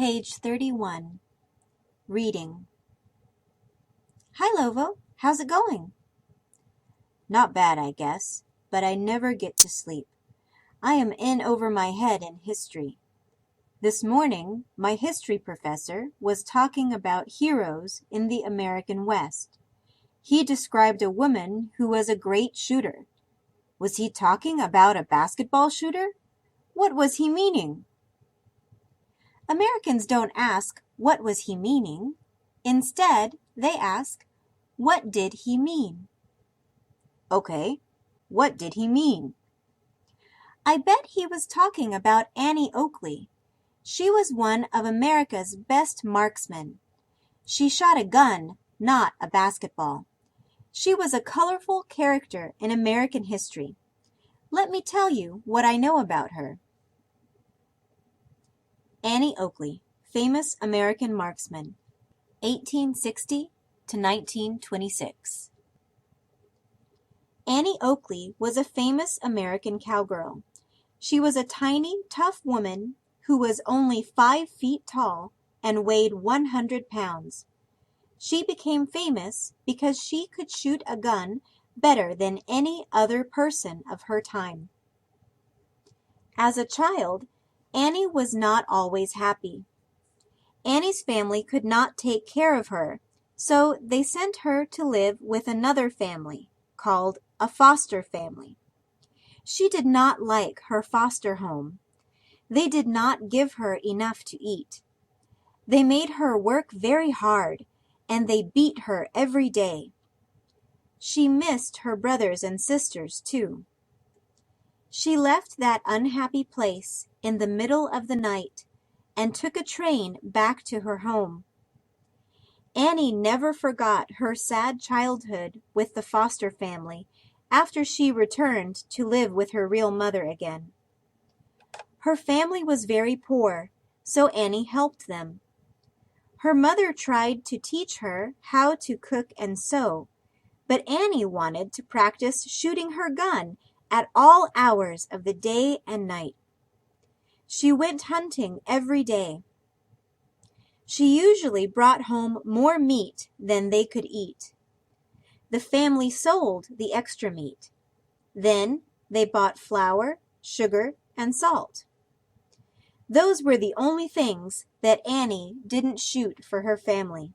Page 31. Reading. Hi, Lovo. How's it going? Not bad, I guess, but I never get to sleep. I am in over my head in history. This morning, my history professor was talking about heroes in the American West. He described a woman who was a great shooter. Was he talking about a basketball shooter? What was he meaning? Americans don't ask, what was he meaning? Instead, they ask, what did he mean? Okay, what did he mean? I bet he was talking about Annie Oakley. She was one of America's best marksmen. She shot a gun, not a basketball. She was a colorful character in American history. Let me tell you what I know about her. Annie Oakley, famous American marksman, 1860 to 1926. Annie Oakley was a famous American cowgirl. She was a tiny, tough woman who was only 5 feet tall and weighed 100 pounds. She became famous because she could shoot a gun better than any other person of her time. As a child, Annie was not always happy. Annie's family could not take care of her, so they sent her to live with another family, called a foster family. She did not like her foster home. They did not give her enough to eat. They made her work very hard, and they beat her every day. She missed her brothers and sisters, too. She left that unhappy place in the middle of the night and took a train back to her home. Annie never forgot her sad childhood with the foster family after she returned to live with her real mother again. Her family was very poor, so Annie helped them. Her mother tried to teach her how to cook and sew, but Annie wanted to practice shooting her gun at all hours of the day and night. She went hunting every day. She usually brought home more meat than they could eat. The family sold the extra meat. Then they bought flour, sugar, and salt. Those were the only things that Annie didn't shoot for her family.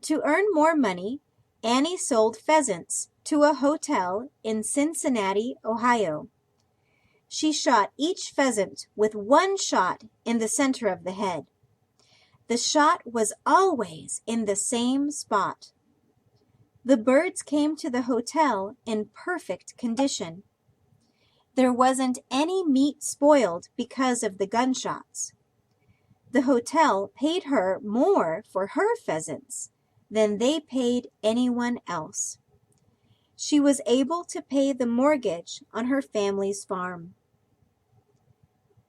To earn more money, Annie sold pheasants to a hotel in Cincinnati, Ohio. She shot each pheasant with one shot in the center of the head. The shot was always in the same spot. The birds came to the hotel in perfect condition. There wasn't any meat spoiled because of the gunshots. The hotel paid her more for her pheasants than they paid anyone else. She was able to pay the mortgage on her family's farm.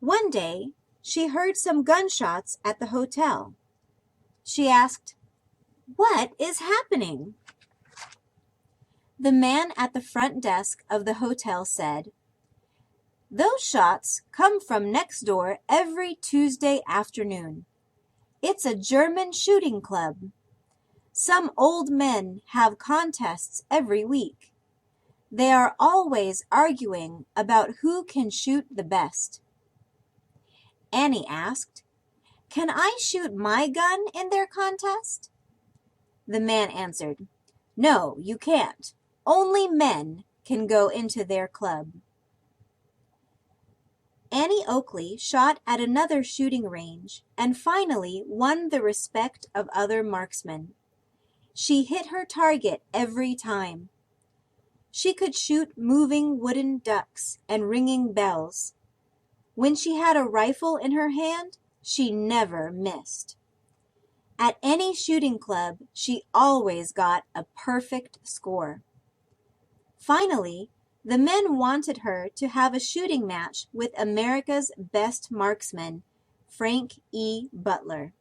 One day, she heard some gunshots at the hotel. She asked, "What is happening?" The man at the front desk of the hotel said, "Those shots come from next door every Tuesday afternoon. It's a German shooting club. Some old men have contests every week. They are always arguing about who can shoot the best." Annie asked, "Can I shoot my gun in their contest?" The man answered, "No, you can't. Only men can go into their club." Annie Oakley shot at another shooting range and finally won the respect of other marksmen. She hit her target every time. She could shoot moving wooden ducks and ringing bells. When she had a rifle in her hand, she never missed. At any shooting club, she always got a perfect score. Finally, the men wanted her to have a shooting match with America's best marksman, Frank E. Butler.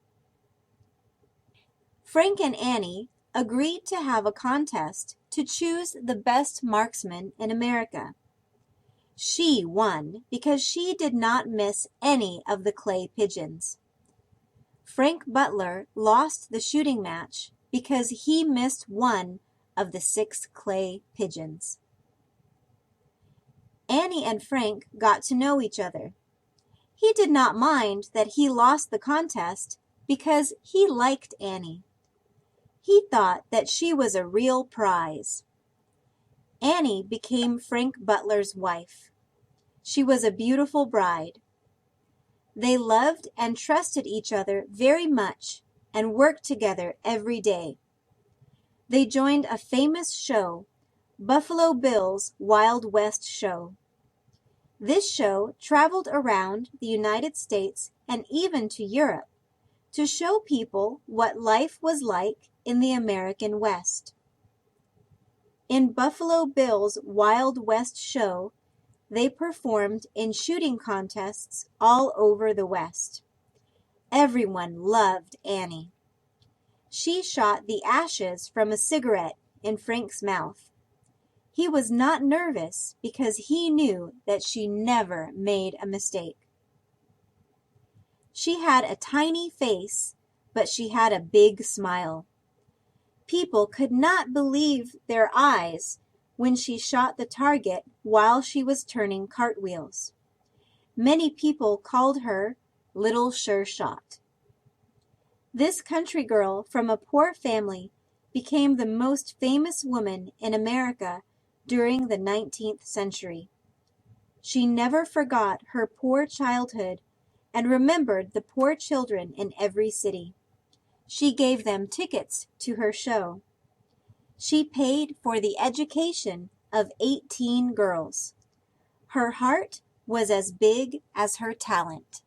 Frank and Annie agreed to have a contest to choose the best marksman in America. She won because she did not miss any of the clay pigeons. Frank Butler lost the shooting match because he missed one of the 6 clay pigeons. Annie and Frank got to know each other. He did not mind that he lost the contest because he liked Annie. He thought that she was a real prize. Annie became Frank Butler's wife. She was a beautiful bride. They loved and trusted each other very much and worked together every day. They joined a famous show, Buffalo Bill's Wild West Show. This show traveled around the United States and even to Europe to show people what life was like in the American West. In Buffalo Bill's Wild West Show, they performed in shooting contests all over the West. Everyone loved Annie. She shot the ashes from a cigarette in Frank's mouth. He was not nervous because he knew that she never made a mistake. She had a tiny face, but she had a big smile. People could not believe their eyes when she shot the target while she was turning cartwheels. Many people called her Little Sure Shot. This country girl from a poor family became the most famous woman in America during the 19th century. She never forgot her poor childhood and remembered the poor children in every city. She gave them tickets to her show. She paid for the education of 18 girls. Her heart was as big as her talent.